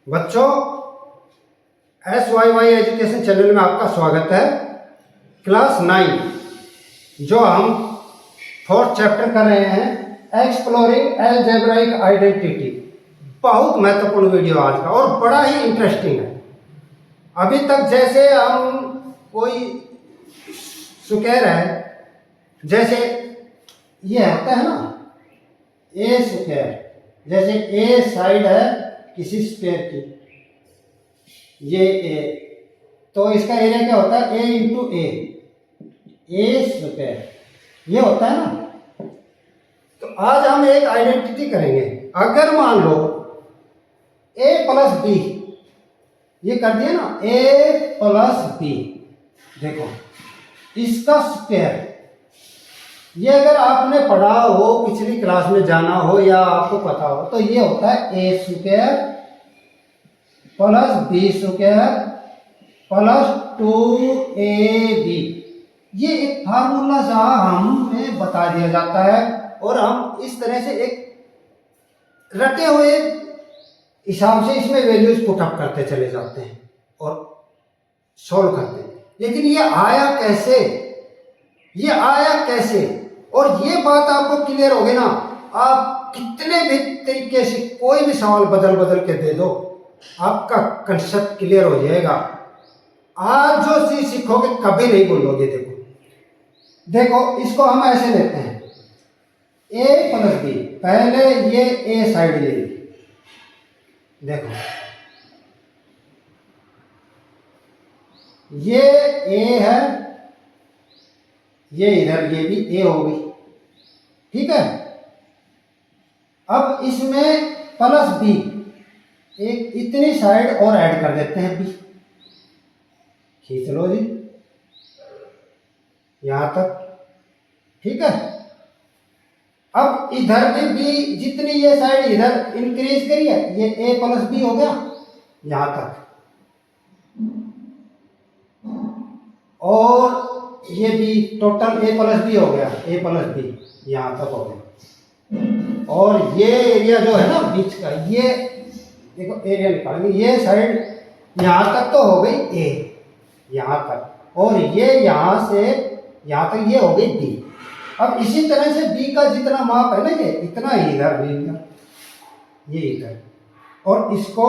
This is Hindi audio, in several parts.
बच्चों, SYY एजुकेशन चैनल में आपका स्वागत है। क्लास 9 जो हम 4th चैप्टर कर रहे हैं, एक्सप्लोरिंग अलजेब्राइक आइडेंटिटी। बहुत महत्वपूर्ण वीडियो आज का और बड़ा ही इंटरेस्टिंग है। अभी तक जैसे हम कोई स्क्वायर है, जैसे ये होता है ना ए स्क्वायर, जैसे ए साइड है किसी स्क्वायर की, ये ए, तो इसका एरिया क्या होता है? ए इंटू ए स्क्वायर ये होता है ना। तो आज हम एक आइडेंटिटी करेंगे। अगर मान लो ए प्लस बी, ये कर दिया ना, ए प्लस बी, देखो इसका स्क्वायर, ये अगर आपने पढ़ा हो, पिछली क्लास में जाना हो या आपको पता हो, तो ये होता है A square plus B square plus 2ab। ये एक फार्मूला सा हमें बता दिया जाता है और हम इस तरह से एक रटे हुए हिसाब से इसमें वैल्यूज पुट अप करते चले जाते हैं और सॉल्व करते हैं। लेकिन ये आया कैसे, ये आया कैसे, और ये बात आपको क्लियर होगी ना। आप कितने भी तरीके से कोई भी सवाल बदल बदल के दे दो, आपका कंसेप्ट क्लियर हो जाएगा। आज जो चीज सीखोगे कभी नहीं भूलोगे। देखो इसको हम ऐसे लेते हैं, ए प्लस बी, पहले ये ए साइड ले ली, देखो ये ए है, ये इधर ये भी ए होगी, ठीक है। अब इसमें प्लस बी, एक इतनी साइड और ऐड कर देते हैं, बी खींच लो जी यहां तक, ठीक है। अब इधर भी बी, जितनी ये साइड इधर इंक्रीज करिए, ये ए प्लस बी हो गया यहां तक, और ये भी टोटल ए प्लस बी हो गया, ए प्लस बी यहां तक हो गया। और ये एरिया जो है ना बीच का, ये देखो एरिया निकालेंगे, ये साइड यहां तक तो हो गई ए, यहां तक, और ये यहां से यहां तक ये हो गई बी। अब इसी तरह से बी का जितना माप है ना, ये इतना ही इधर भी, ये इधर, और इसको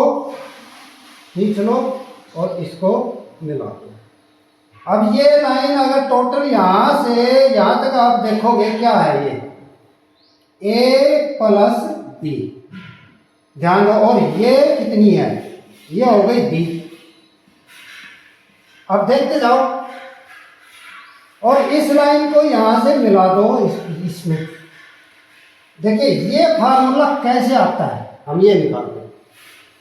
खींच लो और इसको मिला दो। अब ये लाइन अगर टोटल यहां से यहां तक आप देखोगे क्या है, ये ए प्लस बी, ध्यान दो, और ये कितनी है, ये हो गई बी। अब देखते जाओ, और इस लाइन को यहां से मिला दो इसमें। देखिए ये फार्मूला कैसे आता है, हम ये निकालते हैं।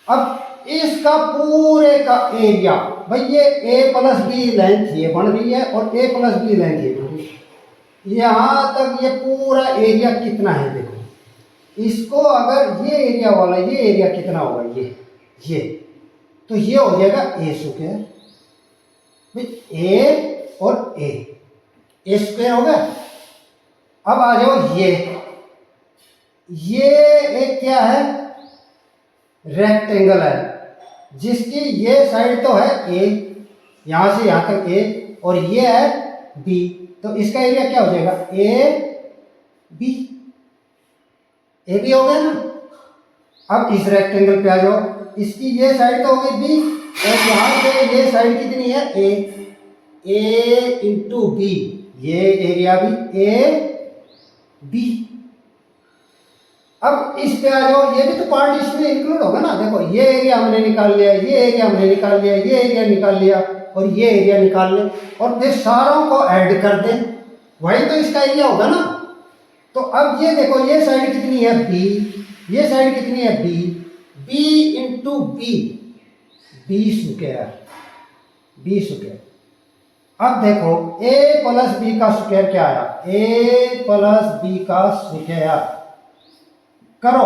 अब इसका पूरे का एरिया, भाई ये ए प्लस बी लेंथ ये बन रही है और ए प्लस बी लेंथ ये बन रही है, यहां तक ये पूरा एरिया कितना है, देखो इसको अगर ये एरिया वाला, ये एरिया कितना होगा, ये तो ये हो जाएगा ए स्क्वायर, ए और ए स्क्वायर हो गया। अब आ जाओ ये एक क्या है, रेक्टेंगल है, जिसकी ये साइड तो है ए, यहां से यहां तक ए, और ये है बी, तो इसका एरिया क्या हो जाएगा, ए बी हो गया ना। अब इस रेक्टेंगल पे आ जाओ, इसकी ये साइड तो हो गई बी, और यहां से ये साइड कितनी है, ए इंटू बी, ये एरिया भी ए बी। अब इस पे आ जाओ, ये भी तो पार्ट इसमें इंक्लूड होगा ना। देखो ये एरिया हमने निकाल लिया, ये एरिया हमने निकाल लिया, ये एरिया निकाल लिया, और ये एरिया निकाल ले, और फिर सारों को ऐड कर दें, वही तो इसका एरिया होगा ना। तो अब ये देखो, ये साइड कितनी है बी, ये साइड कितनी है बी इंटू बी स्क्वायर। अब देखो a प्लस बी का स्क्वायर क्या आया, a प्लस बी का स्क्वायर करो,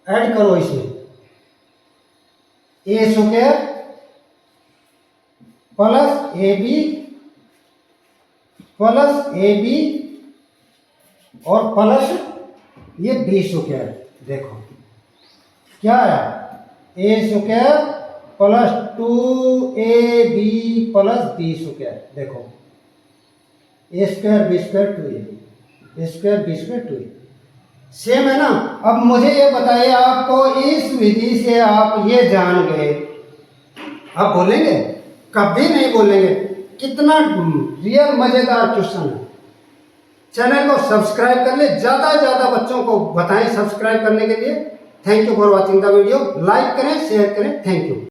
ऐड करो इसमें, a square plus A B और प्लस ये बी स्क्वायर, देखो क्या आया, A square plus 2ab plus B square. देखो A square B square 2a square B square 2a same है ना। अब मुझे ये बताइए, आपको इस विधि से आप ये जान गए, आप बोलेंगे? कभी नहीं बोलेंगे। कितना रियल मजेदार क्वेश्चन है। चैनल को सब्सक्राइब कर ले, ज़्यादा से ज़्यादा बच्चों को बताएं सब्सक्राइब करने के लिए। Thank you for watching the video. Like करें, शेयर करें। Thank you.